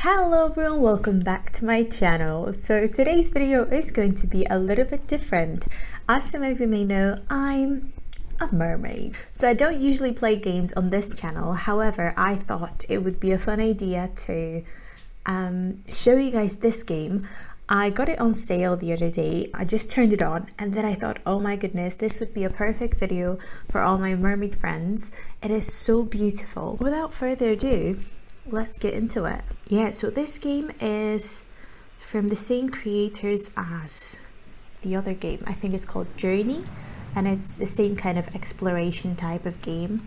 Hello everyone, welcome back to my channel. So today's video is going to be a little bit different. As some of you may know, I'm a mermaid. So I don't usually play games on this channel. However, I thought it would be a fun idea to show you guys this game. I got it on sale the other day. I just turned it on and then I thought, oh my goodness, this would be a perfect video for all my mermaid friends. It is so beautiful. Without further ado, let's get into it. Yeah, so this game is from the same creators as the other game. I think it's called Journey, and it's the same kind of exploration type of game.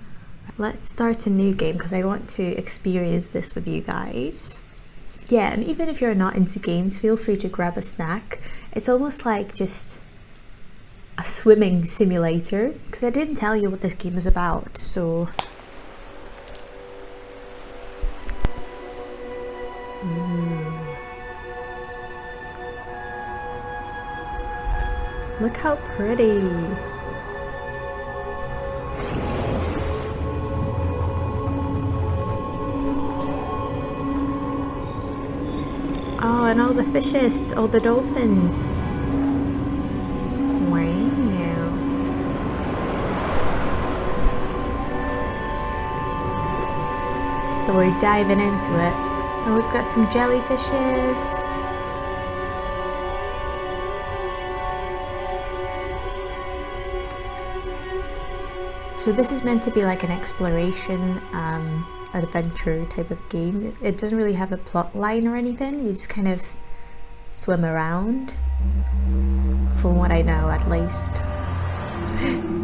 Let's start a new game because I want to experience this with you guys. Yeah, and even if you're not into games, feel free to grab a snack. It's almost like just a swimming simulator, because I didn't tell you what this game is about, so look how pretty. Oh, and all the fishes, all the dolphins. Wow. So we're diving into it. And we've got some jellyfishes. So this is meant to be like an exploration, adventure type of game. It doesn't really have a plot line or anything. You just kind of swim around, from what I know at least.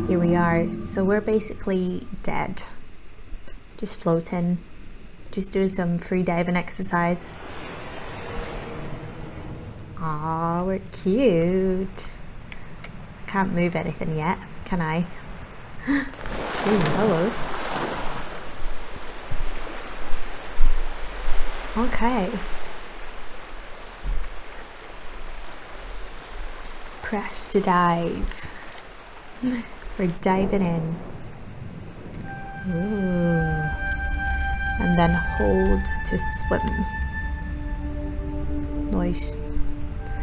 Here we are. So we're basically dead. Just floating. Just doing some free diving exercise. Aw, we're cute. Can't move anything yet, can I? Ooh, hello. Okay. Press to dive. We're diving in. Ooh. And then hold to swim. Nice.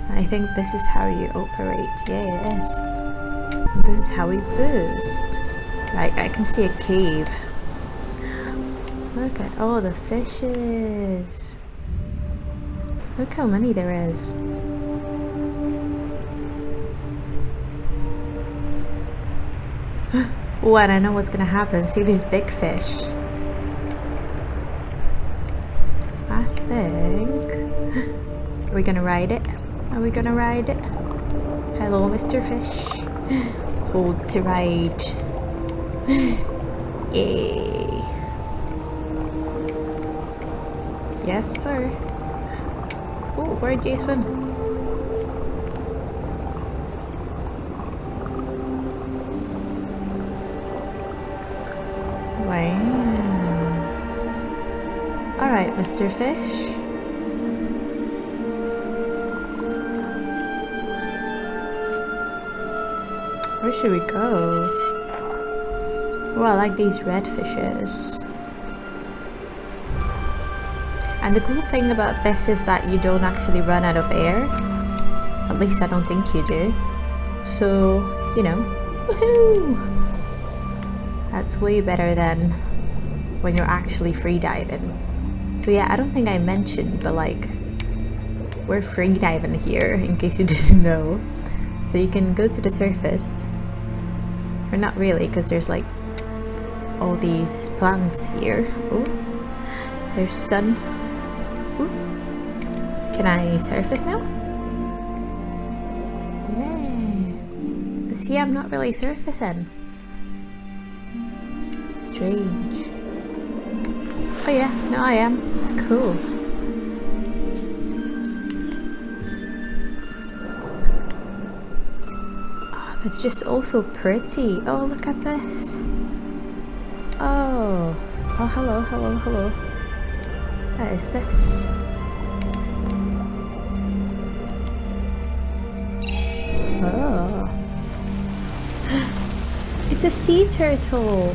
And I think this is how you operate. Yeah, it is. And this is how we boost. Right, I can see a cave. Look at all the fishes. Look how many there is. Oh, and I know what's gonna happen. See these big fish. I think. Are we gonna ride it? Are we gonna ride it? Hello, Mr. Fish. Hold to ride. Yay. Yes, sir. Oh, where'd you swim? Wow. Alright, Mr. Fish. Where should we go? Oh, I like these red fishes. And the cool thing about this is that you don't actually run out of air. At least I don't think you do. So, you know, woohoo! That's way better than when you're actually free diving. So yeah, I don't think I mentioned, but like, we're free diving here, in case you didn't know. So you can go to the surface. Or not really, because there's like all these plants here. Oh, there's sun. Ooh. Can I surface now? Yeah. See, I'm not really surfacing. Strange. Oh yeah, no I am. Cool. Oh, it's just also pretty. Oh, look at this. Oh. Oh, hello, hello, hello. What is this? Oh. It's a sea turtle.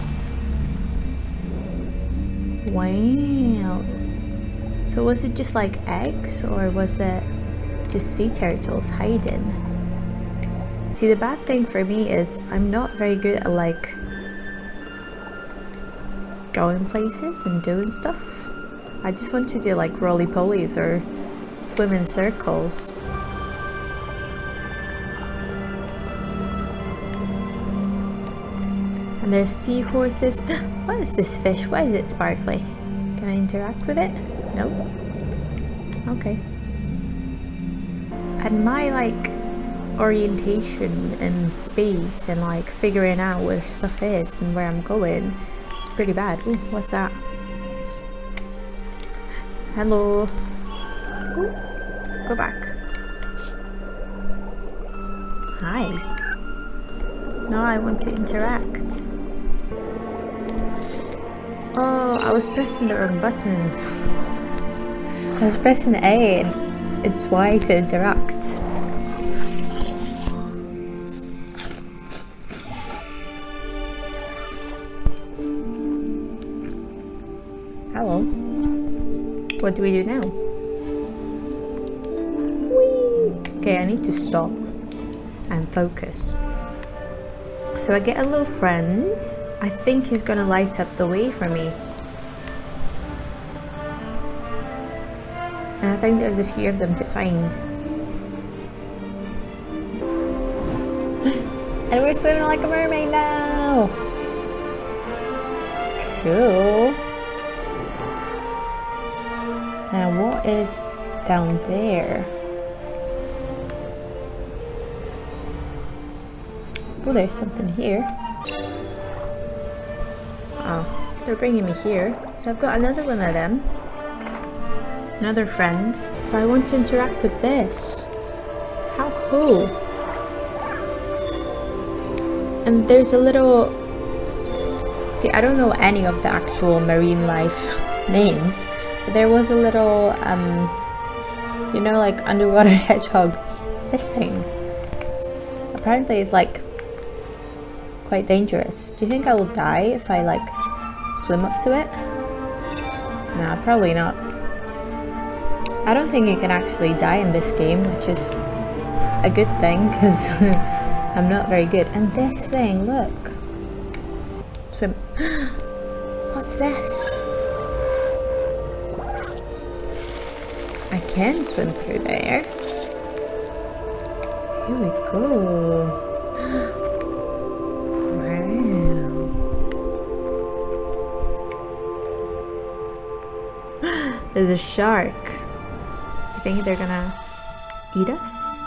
Wow. So was it just like eggs, or was it just sea turtles hiding? See, the bad thing for me is I'm not very good at like going places and doing stuff. I just want to do like roly-polies or swim in circles. And there's seahorses. What is this fish? Why is it sparkly? Can I interact with it? Nope. Okay. And my like orientation in space and like figuring out where stuff is and where I'm going, it's pretty bad. Ooh, what's that? Hello. Ooh, go back. Hi. No, I want to interact. Oh, I was pressing the wrong button. I was pressing A and it's Y to interact. Hello. What do we do now? Whee! Okay, I need to stop and focus. So I get a little friend. I think he's gonna light up the way for me. And I think there's a few of them to find. And we're swimming like a mermaid now! Cool. Now what is down there? Oh, there's something here. Oh, they're bringing me here. So I've got another one of them. Another friend. But I want to interact with this. How cool. And there's a little... See, I don't know any of the actual marine life names. But there was a little, you know, like underwater hedgehog. This thing. Apparently it's like quite dangerous. Do you think I will die if I like swim up to it? Nah, probably not. I don't think you can actually die in this game, which is a good thing because I'm not very good. And this thing, look. Swim. What's this? I can swim through there. Here we go. There's a shark. Do you think they're gonna eat us?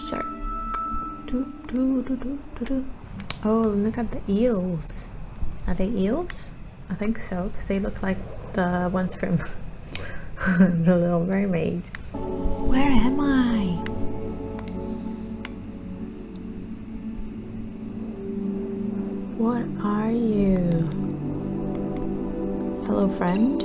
Shark. Do, do, do, do, do, do. Oh, look at the eels. Are they eels? I think so, because they look like the ones from The Little Mermaid. Where am I? What are you? Hello, friend.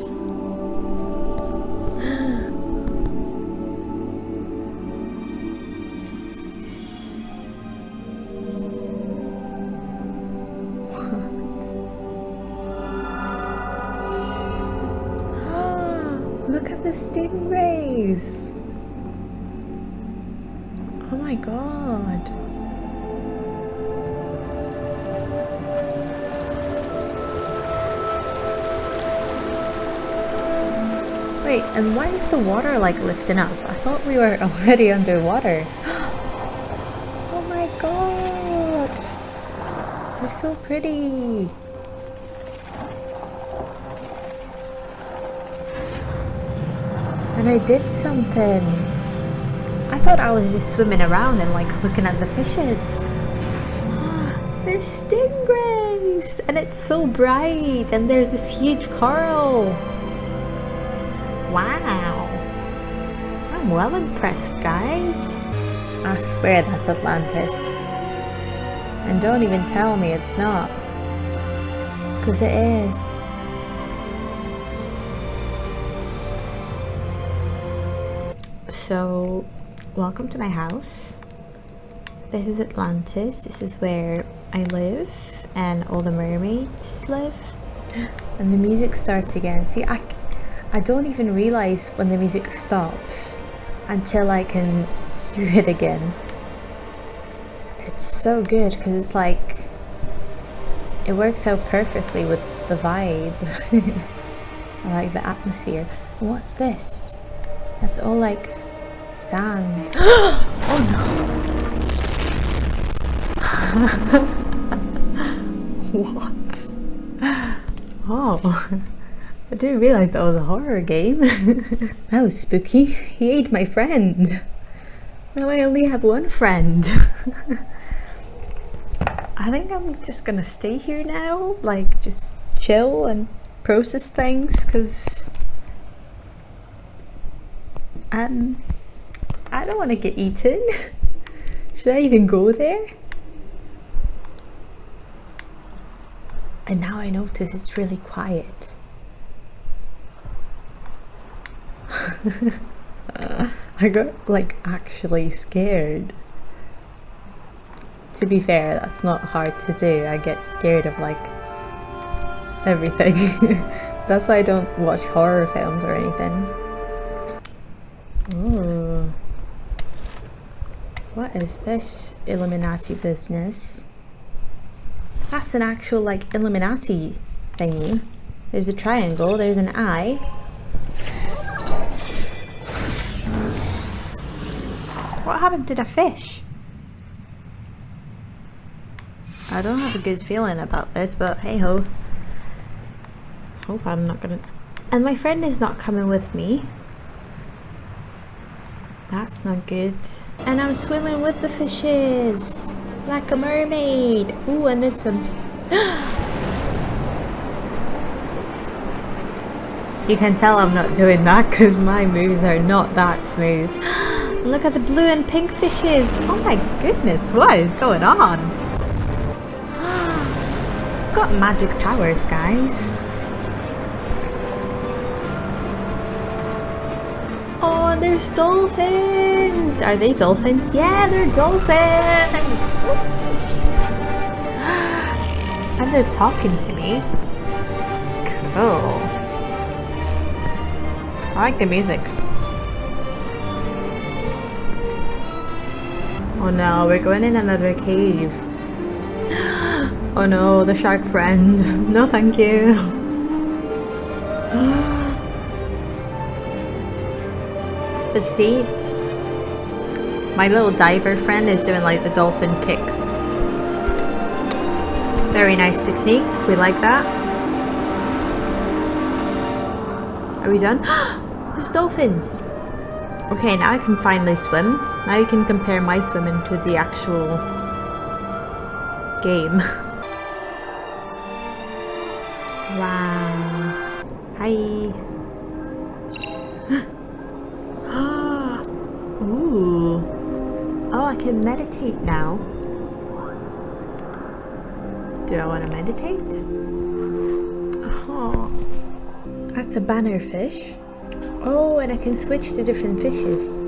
Look at the stingrays! Oh my god! Wait, and why is the water like lifting up? I thought we were already underwater. Oh my god! They're so pretty! And I did something. I thought I was just swimming around and like looking at the fishes. There's stingrays! And it's so bright! And there's this huge coral! Wow! I'm well impressed, guys. I swear that's Atlantis. And don't even tell me it's not. 'Cause it is. So, welcome to my house. This is Atlantis. This is where I live and all the mermaids live. And the music starts again. See, I don't even realize when the music stops until I can hear it again. It's so good because it's like it works out perfectly with the vibe. I like the atmosphere. And what's this? That's all like sand. Oh no. What? Oh, I didn't realize that was a horror game. That was spooky. He ate my friend. Now I only have one friend. I think I'm just gonna stay here now, like just chill and process things, because I don't want to get eaten. Should I even go there? And now I notice it's really quiet. I got like actually scared. To be fair, that's not hard to do. I get scared of like everything. That's why I don't watch horror films or anything. Oh, what is this Illuminati business? That's an actual like Illuminati thingy. There's a triangle, there's an eye. What happened to the fish? I don't have a good feeling about this, but hey ho. Hope I'm not gonna... And my friend is not coming with me. That's not good. And I'm swimming with the fishes. Like a mermaid. Ooh, and there's some... You can tell I'm not doing that because my moves are not that smooth. Look at the blue and pink fishes. Oh my goodness, what is going on? I've got magic powers, guys. Oh, and there's dolphins. Are they dolphins? Yeah, they're dolphins. And they're talking to me. Cool. I like the music. Oh no, we're going in another cave. Oh no, the shark friend. No thank you. But see, my little diver friend is doing like the dolphin kick. Very nice technique, we like that. Are we done? There's dolphins. Okay, now I can finally swim. Now you can compare my swimming to the actual game. Wow. Hi. Ooh. Oh, I can meditate now. Do I want to meditate? Oh, that's a banner fish. Oh, and I can switch to different fishes.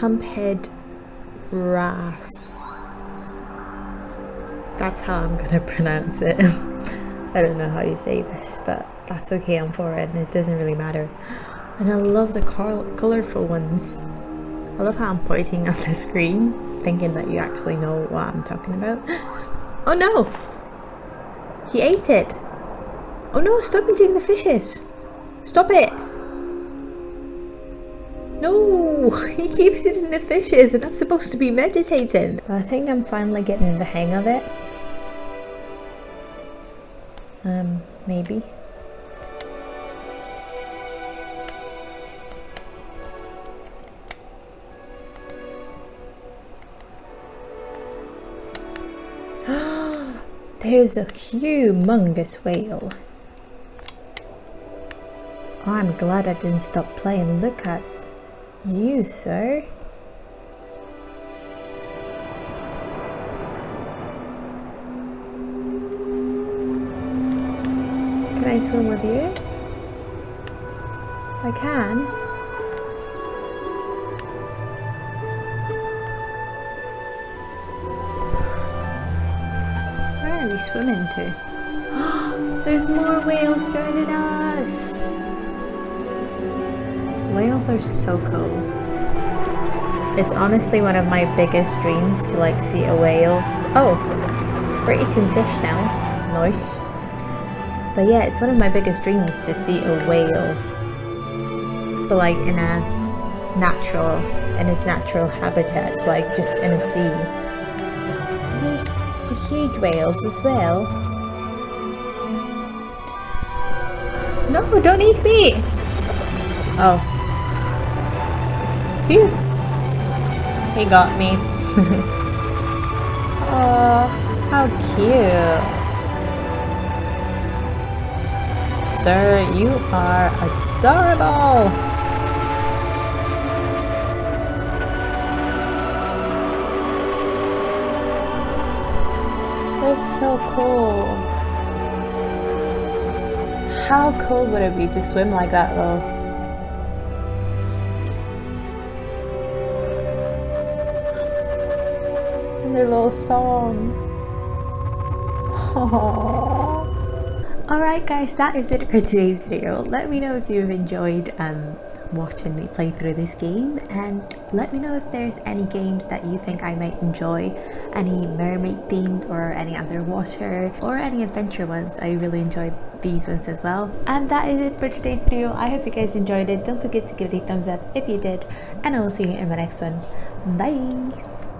Humphead wrasse. That's how I'm gonna pronounce it. I don't know how you say this, but that's okay, I'm for it and it doesn't really matter. And I love the colourful ones. I love how I'm pointing at the screen, thinking that you actually know what I'm talking about. Oh no! He ate it! Oh no, stop eating the fishes! Stop it! No! He keeps eating the fishes and I'm supposed to be meditating! I think I'm finally getting the hang of it. Maybe. There's a humongous whale. Oh, I'm glad I didn't stop playing. Look at you, sir. Can I swim with you? I can. Where are we swimming to? There's more whales joining us. Whales are so cool. It's honestly one of my biggest dreams to like see a whale. Oh, we're eating fish now. Nice. But yeah, it's one of my biggest dreams to see a whale. But like in its natural habitat, like just in a sea. And there's the huge whales as well. No, don't eat me! Oh. Phew. He got me. Oh, how cute. Sir, you are adorable. They're so cool. How cool would it be to swim like that though? Their little song. Alright guys, that is it for today's video. Let me know if you've enjoyed watching me play through this game, and let me know if there's any games that you think I might enjoy, any mermaid themed or any underwater or any adventure ones. I really enjoyed these ones as well. And that is it for today's video. I hope you guys enjoyed it. Don't forget to give it a thumbs up if you did, and I will see you in my next one. Bye.